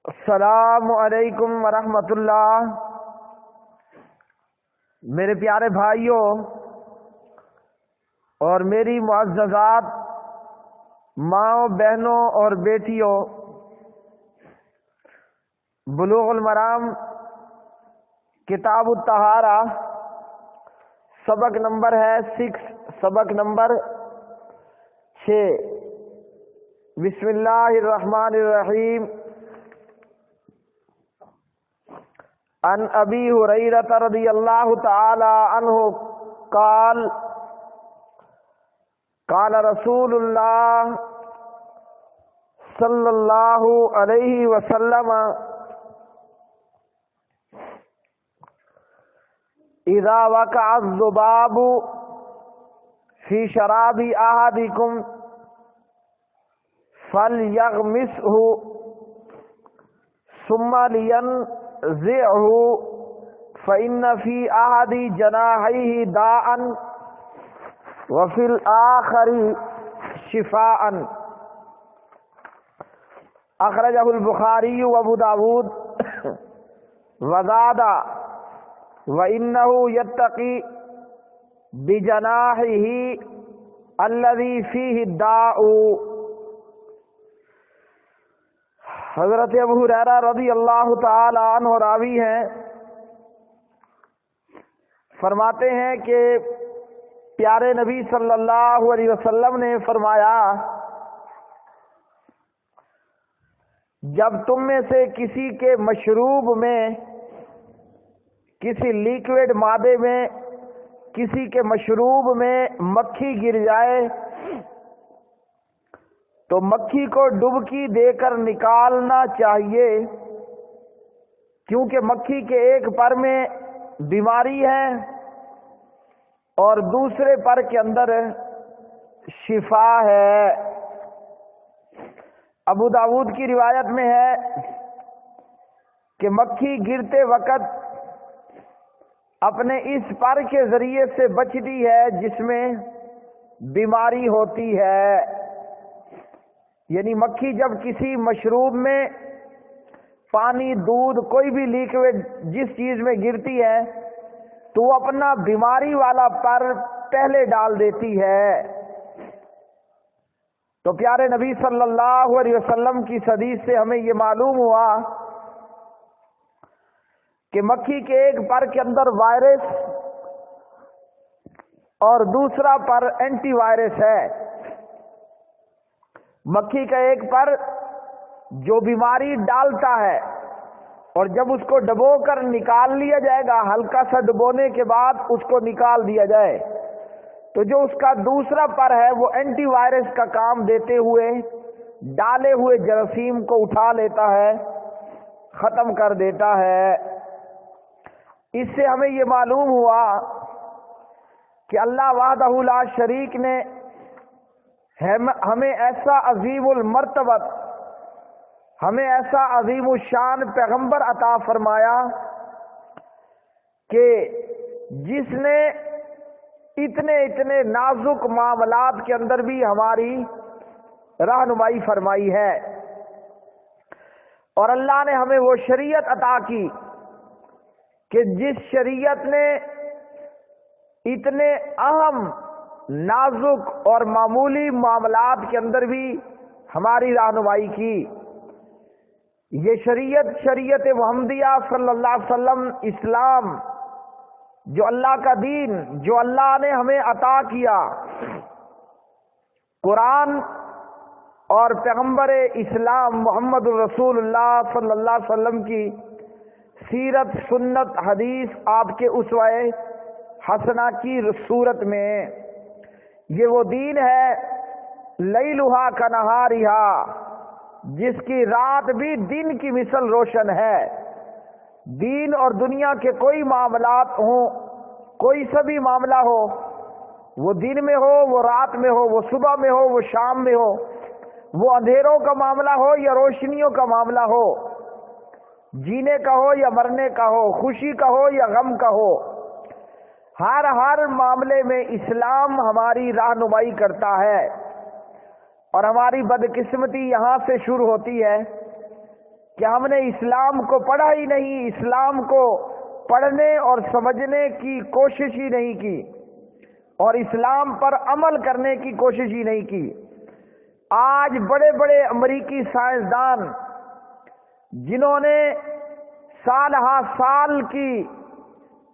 السلام علیکم ورحمۃ اللہ۔ میرے پیارے بھائیوں اور میری معززات ماؤں، بہنوں اور بیٹیوں، بلوغ المرام کتاب الطہارہ سبق نمبر ہے 6، سبق نمبر 6۔ بسم اللہ الرحمن الرحیم۔ عن ابی ہریرہ رضی اللہ تعالی عنہ قال قال رسول اللہ صلی اللہ علیہ وسلم اذا وقع الذباب فی شراب احدکم فلیغمسه ثم لینزعه فإن في أحد جناحيه داء وفي الآخر شفاء۔ اخرجہ البخاری وابو داود وزاد وإنه يتقي بجناحه الذي فيه الداء۔ حضرت ابو ہریرہ رضی اللہ تعالی عنہ راوی ہیں، فرماتے ہیں کہ پیارے نبی صلی اللہ علیہ وسلم نے فرمایا، جب تم میں سے کسی کے مشروب میں، کسی لیکوڈ مادے میں، کسی کے مشروب میں مکھی گر جائے تو مکھی کو ڈبکی دے کر نکالنا چاہیے، کیونکہ مکھی کے ایک پر میں بیماری ہے اور دوسرے پر کے اندر شفا ہے۔ ابو داود کی روایت میں ہے کہ مکھی گرتے وقت اپنے اس پر کے ذریعے سے بچتی ہے جس میں بیماری ہوتی ہے، یعنی مکھی جب کسی مشروب میں، پانی، دودھ، کوئی بھی لیکوڈ جس چیز میں گرتی ہے تو وہ اپنا بیماری والا پر پہلے ڈال دیتی ہے۔ تو پیارے نبی صلی اللہ علیہ وسلم کی حدیث سے ہمیں یہ معلوم ہوا کہ مکھی کے ایک پر کے اندر وائرس اور دوسرا پر اینٹی وائرس ہے۔ مکھی کا ایک پر جو بیماری ڈالتا ہے، اور جب اس کو ڈبو کر نکال لیا جائے گا، ہلکا سا ڈبونے کے بعد اس کو نکال دیا جائے تو جو اس کا دوسرا پر ہے وہ اینٹی وائرس کا کام دیتے ہوئے ڈالے ہوئے جراثیم کو اٹھا لیتا ہے، ختم کر دیتا ہے۔ اس سے ہمیں یہ معلوم ہوا کہ اللہ وحدہ لا شریک نے ہمیں ایسا عظیم المرتبت، ہمیں ایسا عظیم الشان پیغمبر عطا فرمایا کہ جس نے اتنے نازک معاملات کے اندر بھی ہماری رہنمائی فرمائی ہے، اور اللہ نے ہمیں وہ شریعت عطا کی کہ جس شریعت نے اتنے اہم، نازک اور معمولی معاملات کے اندر بھی ہماری رہنمائی کی۔ یہ شریعت محمدیہ صلی اللہ علیہ وسلم، اسلام، جو اللہ کا دین، جو اللہ نے ہمیں عطا کیا، قرآن اور پیغمبر اسلام محمد الرسول اللہ صلی اللہ علیہ وسلم کی سیرت، سنت، حدیث، آپ کے اسوہ حسنہ کی صورت میں، یہ وہ دین ہے لیلھا کنہارھا، جس کی رات بھی دن کی مثل روشن ہے۔ دین اور دنیا کے کوئی معاملات ہوں، کوئی سا بھی معاملہ ہو، وہ دن میں ہو، وہ رات میں ہو، وہ صبح میں ہو، وہ شام میں ہو، وہ اندھیروں کا معاملہ ہو یا روشنیوں کا معاملہ ہو، جینے کا ہو یا مرنے کا ہو، خوشی کا ہو یا غم کا ہو، ہر معاملے میں اسلام ہماری رہنمائی کرتا ہے۔ اور ہماری بدقسمتی یہاں سے شروع ہوتی ہے کہ ہم نے اسلام کو پڑھا ہی نہیں، اسلام کو پڑھنے اور سمجھنے کی کوشش ہی نہیں کی، اور اسلام پر عمل کرنے کی کوشش ہی نہیں کی۔ آج بڑے بڑے امریکی سائنسدان جنہوں نے سال ہا سال کی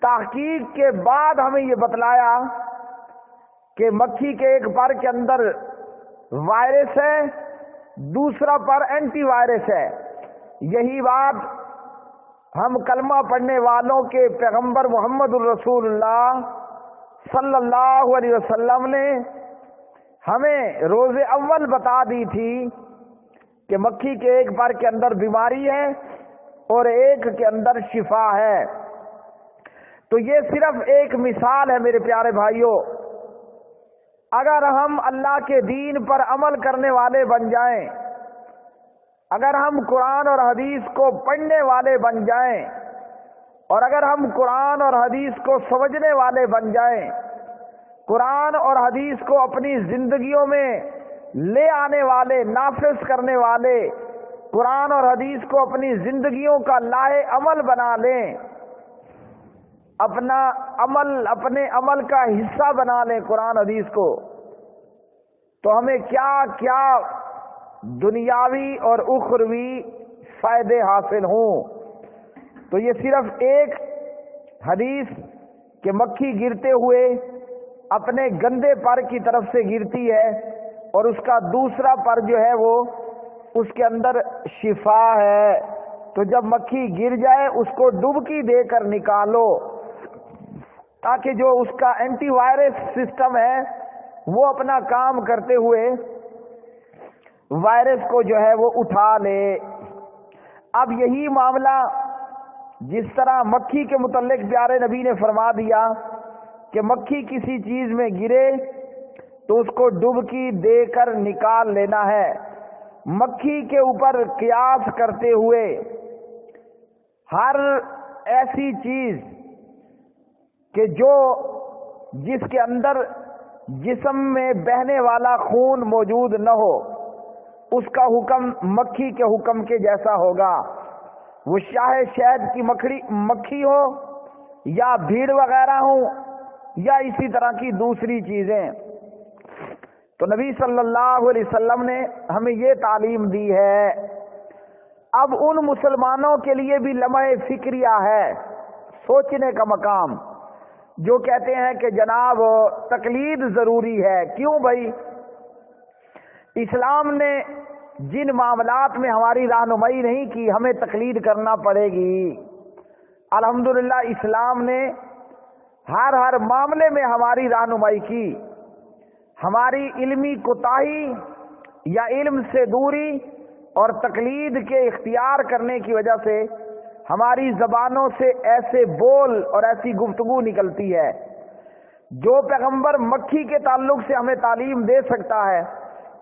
تحقیق کے بعد ہمیں یہ بتلایا کہ مکھی کے ایک پر کے اندر وائرس ہے، دوسرا پر اینٹی وائرس ہے، یہی بات ہم کلمہ پڑھنے والوں کے پیغمبر محمد الرسول اللہ صلی اللہ علیہ وسلم نے ہمیں روز اول بتا دی تھی کہ مکھی کے ایک پر کے اندر بیماری ہے اور ایک کے اندر شفا ہے۔ تو یہ صرف ایک مثال ہے میرے پیارے بھائیوں۔ اگر ہم اللہ کے دین پر عمل کرنے والے بن جائیں، اگر ہم قرآن اور حدیث کو پڑھنے والے بن جائیں، اور اگر ہم قرآن اور حدیث کو سمجھنے والے بن جائیں، قرآن اور حدیث کو اپنی زندگیوں میں لے آنے والے، نافذ کرنے والے، قرآن اور حدیث کو اپنی زندگیوں کا لائے عمل بنا لیں، اپنے عمل کا حصہ بنا لیں قرآن حدیث کو، تو ہمیں کیا کیا دنیاوی اور اخروی فائدے حاصل ہوں۔ تو یہ صرف ایک حدیث کہ مکھی گرتے ہوئے اپنے گندے پر کی طرف سے گرتی ہے، اور اس کا دوسرا پر جو ہے وہ اس کے اندر شفا ہے۔ تو جب مکھی گر جائے اس کو ڈبکی دے کر نکالو، تاکہ جو اس کا اینٹی وائرس سسٹم ہے وہ اپنا کام کرتے ہوئے وائرس کو جو ہے وہ اٹھا لے۔ اب یہی معاملہ جس طرح مکھی کے متعلق پیارے نبی نے فرما دیا کہ مکھی کسی چیز میں گرے تو اس کو ڈبکی دے کر نکال لینا ہے، مکھی کے اوپر قیاس کرتے ہوئے ہر ایسی چیز کہ جس کے اندر جسم میں بہنے والا خون موجود نہ ہو، اس کا حکم مکھی کے حکم کے جیسا ہوگا، وہ شاہ شہد کی مکھی ہو یا بھیڑ وغیرہ ہو یا اسی طرح کی دوسری چیزیں۔ تو نبی صلی اللہ علیہ وسلم نے ہمیں یہ تعلیم دی ہے۔ اب ان مسلمانوں کے لیے بھی لمحہ فکریہ ہے، سوچنے کا مقام، جو کہتے ہیں کہ جناب تقلید ضروری ہے۔ کیوں بھائی؟ اسلام نے جن معاملات میں ہماری رہنمائی نہیں کی، ہمیں تقلید کرنا پڑے گی۔ الحمدللہ اسلام نے ہر معاملے میں ہماری رہنمائی کی۔ ہماری علمی کوتاہی یا علم سے دوری اور تقلید کے اختیار کرنے کی وجہ سے ہماری زبانوں سے ایسے بول اور ایسی گفتگو نکلتی ہے۔ جو پیغمبر مکھی کے تعلق سے ہمیں تعلیم دے سکتا ہے،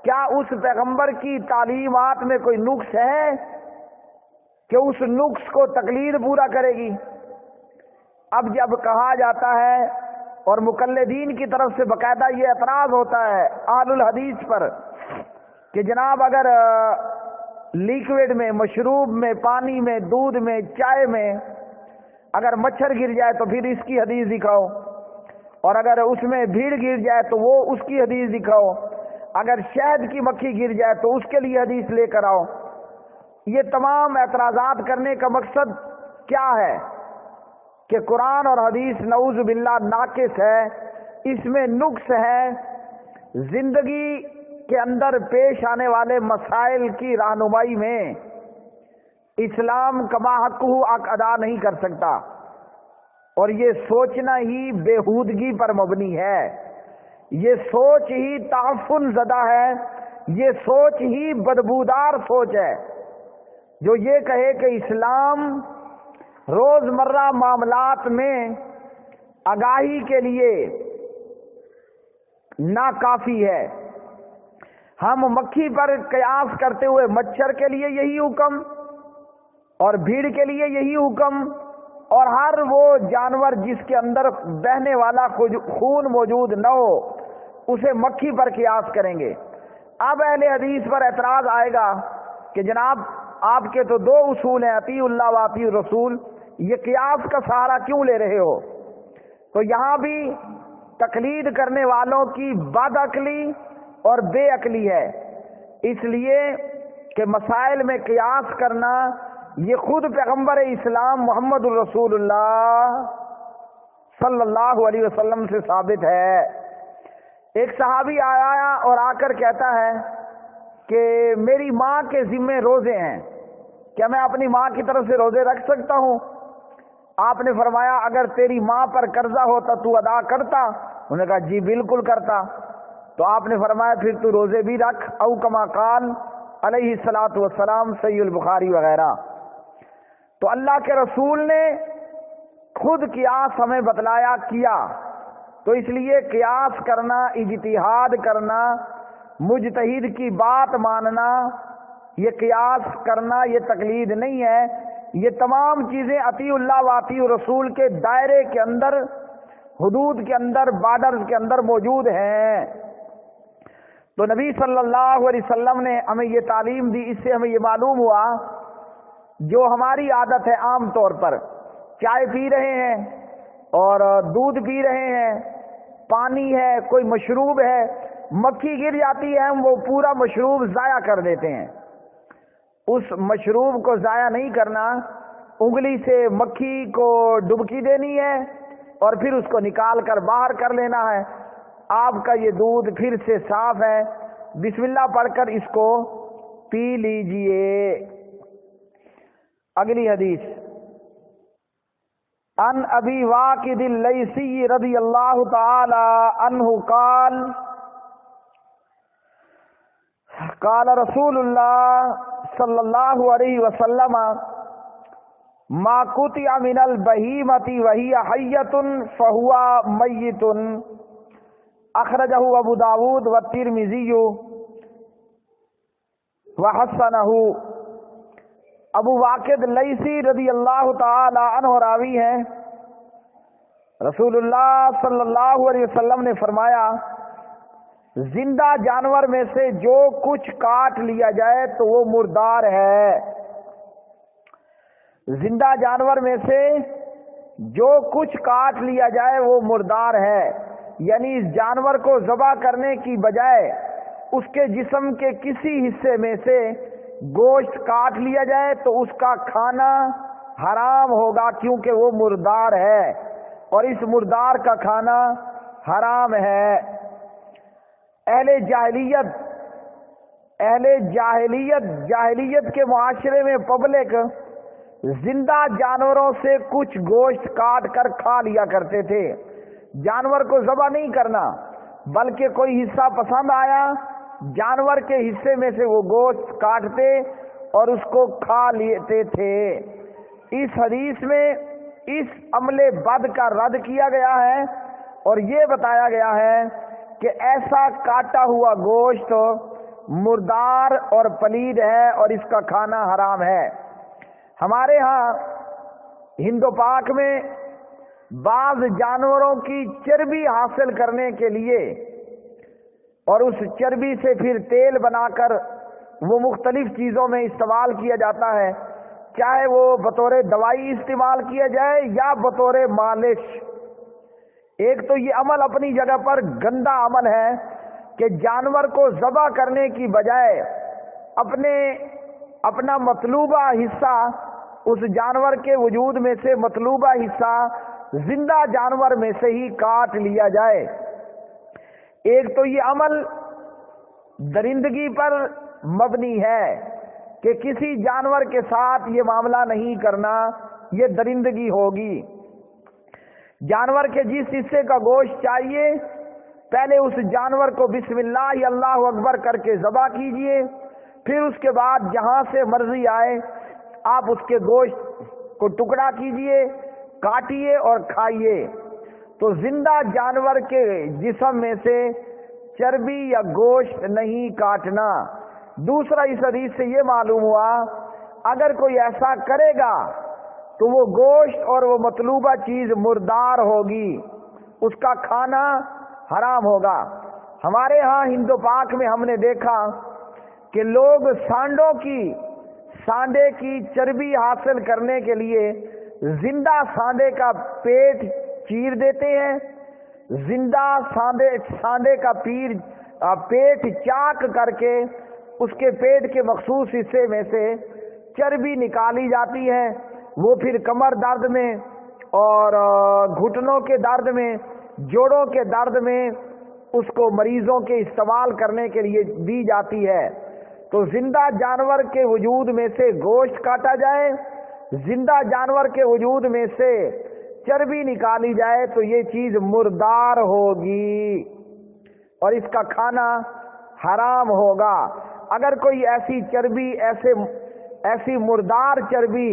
کیا اس پیغمبر کی تعلیمات میں کوئی نقص ہے کہ اس نقص کو تقلید پورا کرے گی؟ اب جب کہا جاتا ہے اور مقلدین کی طرف سے باقاعدہ یہ اعتراض ہوتا ہے اہل الحدیث پر کہ جناب اگر لیکوڈ میں، مشروب میں، پانی میں، دودھ میں، چائے میں اگر مچھر گر جائے تو پھر اس کی حدیث دکھاؤ، اور اگر اس میں بھیڑ گر جائے تو وہ اس کی حدیث دکھاؤ، اگر شہد کی مکھی گر جائے تو اس کے لیے حدیث لے کر آؤ۔ یہ تمام اعتراضات کرنے کا مقصد کیا ہے؟ کہ قرآن اور حدیث نعوذ باللہ ناقص ہے، اس میں نقص ہے، زندگی کے اندر پیش آنے والے مسائل کی رہنمائی میں اسلام کما حق حق ادا نہیں کر سکتا، اور یہ سوچنا ہی بےہودگی پر مبنی ہے، یہ سوچ ہی تعفن زدہ ہے، یہ سوچ ہی بدبودار سوچ ہے، جو یہ کہے کہ اسلام روزمرہ معاملات میں آگاہی کے لیے ناکافی ہے۔ ہم مکھی پر قیاس کرتے ہوئے مچھر کے لیے یہی حکم اور بھیڑ کے لیے یہی حکم، اور ہر وہ جانور جس کے اندر بہنے والا خون موجود نہ ہو اسے مکھی پر قیاس کریں گے۔ اب اہل حدیث پر اعتراض آئے گا کہ جناب آپ کے تو دو اصول ہیں، اطیع اللہ و اطیع الرسول، یہ قیاس کا سہارا کیوں لے رہے ہو؟ تو یہاں بھی تقلید کرنے والوں کی بد عقلی اور بے عقلی ہے، اس لیے کہ مسائل میں قیاس کرنا یہ خود پیغمبر اسلام محمد الرسول اللہ صلی اللہ علیہ وسلم سے ثابت ہے۔ ایک صحابی آیا اور آ کر کہتا ہے کہ میری ماں کے ذمے روزے ہیں، کیا میں اپنی ماں کی طرف سے روزے رکھ سکتا ہوں؟ آپ نے فرمایا اگر تیری ماں پر قرضہ ہوتا تو ادا کرتا؟ انہوں نے کہا جی بالکل کرتا۔ تو آپ نے فرمایا پھر تو روزے بھی رکھ، او کما قال علیہ الصلوۃ والسلام، صحیح البخاری وغیرہ۔ تو اللہ کے رسول نے خود قیاس ہمیں بتلایا کیا، تو اس لیے قیاس کرنا، اجتہاد کرنا، مجتہد کی بات ماننا، یہ قیاس کرنا یہ تقلید نہیں ہے، یہ تمام چیزیں اطیع اللہ و اطیع الرسول کے دائرے کے اندر، حدود کے اندر، بارڈرز کے اندر موجود ہیں۔ تو نبی صلی اللہ علیہ وسلم نے ہمیں یہ تعلیم دی، اس سے ہمیں یہ معلوم ہوا جو ہماری عادت ہے عام طور پر چائے پی رہے ہیں اور دودھ پی رہے ہیں، پانی ہے، کوئی مشروب ہے، مکھی گر جاتی ہے، ہم وہ پورا مشروب ضائع کر دیتے ہیں۔ اس مشروب کو ضائع نہیں کرنا، انگلی سے مکھی کو ڈبکی دینی ہے اور پھر اس کو نکال کر باہر کر لینا ہے۔ آپ کا یہ دودھ پھر سے صاف ہے، بسم اللہ پڑھ کر اس کو پی لیجئے۔ اگلی حدیث، ان ابی واقد اللیثی رضی اللہ تعالی عنہ قال قال رسول اللہ صلی اللہ علیہ وسلم ما قطع من البہیمۃ وہی حیۃ فہو میت، اخرجہ ابو داود والترمذی وحسنہ۔ ابو واقد لیثی رضی اللہ تعالی عنہ راوی ہیں، رسول اللہ صلی اللہ علیہ وسلم نے فرمایا زندہ جانور میں سے جو کچھ کاٹ لیا جائے تو وہ مردار ہے۔ زندہ جانور میں سے جو کچھ کاٹ لیا جائے وہ مردار ہے، یعنی اس جانور کو ذبح کرنے کی بجائے اس کے جسم کے کسی حصے میں سے گوشت کاٹ لیا جائے تو اس کا کھانا حرام ہوگا، کیونکہ وہ مردار ہے اور اس مردار کا کھانا حرام ہے۔ جاہلیت کے معاشرے میں پبلک زندہ جانوروں سے کچھ گوشت کاٹ کر کھا لیا کرتے تھے۔ جانور کو ذبح نہیں کرنا، بلکہ کوئی حصہ پسند آیا، جانور کے حصے میں سے وہ گوشت کاٹتے اور اس کو کھا لیتے تھے۔ اس حدیث میں اس عمل بد کا رد کیا گیا ہے اور یہ بتایا گیا ہے کہ ایسا کاٹا ہوا گوشت مردار اور پلید ہے اور اس کا کھانا حرام ہے۔ ہمارے ہاں ہند و پاک میں بعض جانوروں کی چربی حاصل کرنے کے لیے اور اس چربی سے پھر تیل بنا کر وہ مختلف چیزوں میں استعمال کیا جاتا ہے، چاہے وہ بطور دوائی استعمال کیا جائے یا بطور مالش۔ ایک تو یہ عمل اپنی جگہ پر گندا عمل ہے کہ جانور کو ذبح کرنے کی بجائے اپنا مطلوبہ حصہ، اس جانور کے وجود میں سے مطلوبہ حصہ زندہ جانور میں سے ہی کاٹ لیا جائے۔ ایک تو یہ عمل درندگی پر مبنی ہے کہ کسی جانور کے ساتھ یہ معاملہ نہیں کرنا، یہ درندگی ہوگی۔ جانور کے جس حصے کا گوشت چاہیے پہلے اس جانور کو بسم اللہ اللہ اکبر کر کے ذبح کیجئے، پھر اس کے بعد جہاں سے مرضی آئے آپ اس کے گوشت کو ٹکڑا کیجئے، کاٹیے اور کھائیے۔ تو زندہ جانور کے جسم میں سے چربی یا گوشت نہیں کاٹنا۔ دوسرا اس حدیث سے یہ معلوم ہوا اگر کوئی ایسا کرے گا تو وہ گوشت اور وہ مطلوبہ چیز مردار ہوگی، اس کا کھانا حرام ہوگا۔ ہمارے ہاں ہند و پاک میں ہم نے دیکھا کہ لوگ سانڈے کی چربی حاصل کرنے کے لیے زندہ سانڈے کا پیٹ چیر دیتے ہیں، زندہ سانڈے کا پیٹ چاک کر کے اس کے پیٹ کے مخصوص حصے میں سے چربی نکالی جاتی ہے، وہ پھر کمر درد میں اور گھٹنوں کے درد میں، جوڑوں کے درد میں اس کو مریضوں کے استعمال کرنے کے لیے دی جاتی ہے۔ تو زندہ جانور کے وجود میں سے گوشت کاٹا جائے، زندہ جانور کے وجود میں سے چربی نکالی جائے تو یہ چیز مردار ہوگی اور اس کا کھانا حرام ہوگا۔ اگر کوئی ایسی چربی، ایسی مردار چربی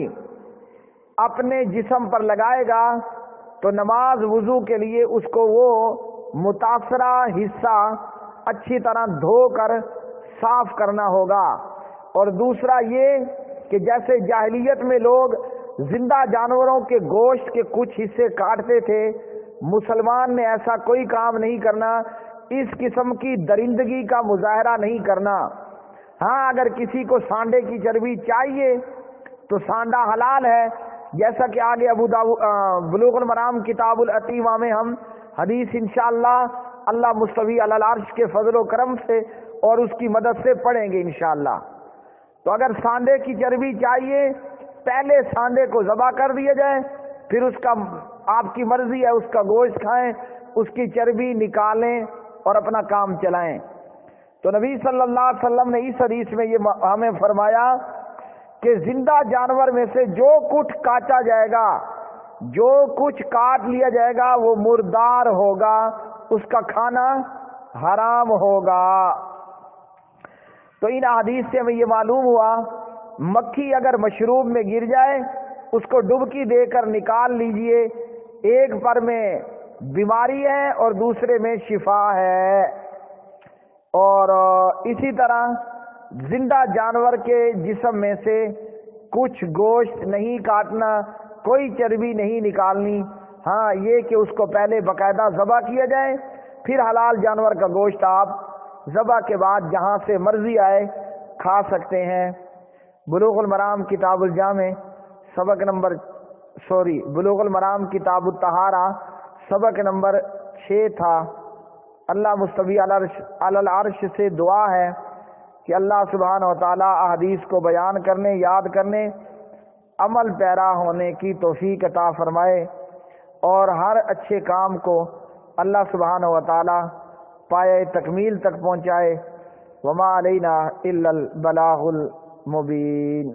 اپنے جسم پر لگائے گا تو نماز وضو کے لیے اس کو وہ متاثرہ حصہ اچھی طرح دھو کر صاف کرنا ہوگا۔ اور دوسرا یہ کہ جیسے جاہلیت میں لوگ زندہ جانوروں کے گوشت کے کچھ حصے کاٹتے تھے، مسلمان نے ایسا کوئی کام نہیں کرنا، اس قسم کی درندگی کا مظاہرہ نہیں کرنا۔ ہاں اگر کسی کو سانڈے کی چربی چاہیے تو سانڈا حلال ہے، جیسا کہ آگے بلوغ المرام کتاب العتیمہ میں ہم حدیث انشاءاللہ اللہ مستوی علی العرش کے فضل و کرم سے اور اس کی مدد سے پڑھیں گے انشاءاللہ۔ تو اگر سانڈے کی چربی چاہیے، پہلے سانڈے کو ذبح کر دیا جائے، پھر اس کا آپ کی مرضی ہے، اس کا گوشت کھائیں، اس کی چربی نکالیں اور اپنا کام چلائیں۔ تو نبی صلی اللہ علیہ وسلم نے اس حدیث میں یہ ہمیں فرمایا کہ زندہ جانور میں سے جو کچھ کاٹا جائے گا، جو کچھ کاٹ لیا جائے گا وہ مردار ہوگا، اس کا کھانا حرام ہوگا۔ تو ان حدیث سے ہمیں یہ معلوم ہوا مکھی اگر مشروب میں گر جائے اس کو ڈبکی دے کر نکال لیجئے، ایک پر میں بیماری ہے اور دوسرے میں شفا ہے۔ اور اسی طرح زندہ جانور کے جسم میں سے کچھ گوشت نہیں کاٹنا، کوئی چربی نہیں نکالنی، ہاں یہ کہ اس کو پہلے باقاعدہ ذبح کیا جائے، پھر حلال جانور کا گوشت آپ ذبح کے بعد جہاں سے مرضی آئے کھا سکتے ہیں۔ بلوغ المرام کتاب الجامع بلوغ المرام کتاب الطہارہ سبق نمبر 6 تھا۔ اللہ مستوی علی العرش سے دعا ہے کہ اللہ سبحانہ و تعالی احادیث کو بیان کرنے، یاد کرنے، عمل پیرا ہونے کی توفیق عطا فرمائے اور ہر اچھے کام کو اللہ سبحانہ و تعالی پائے تکمیل تک پہنچائے۔ وما علینا الا البلاغ المبین۔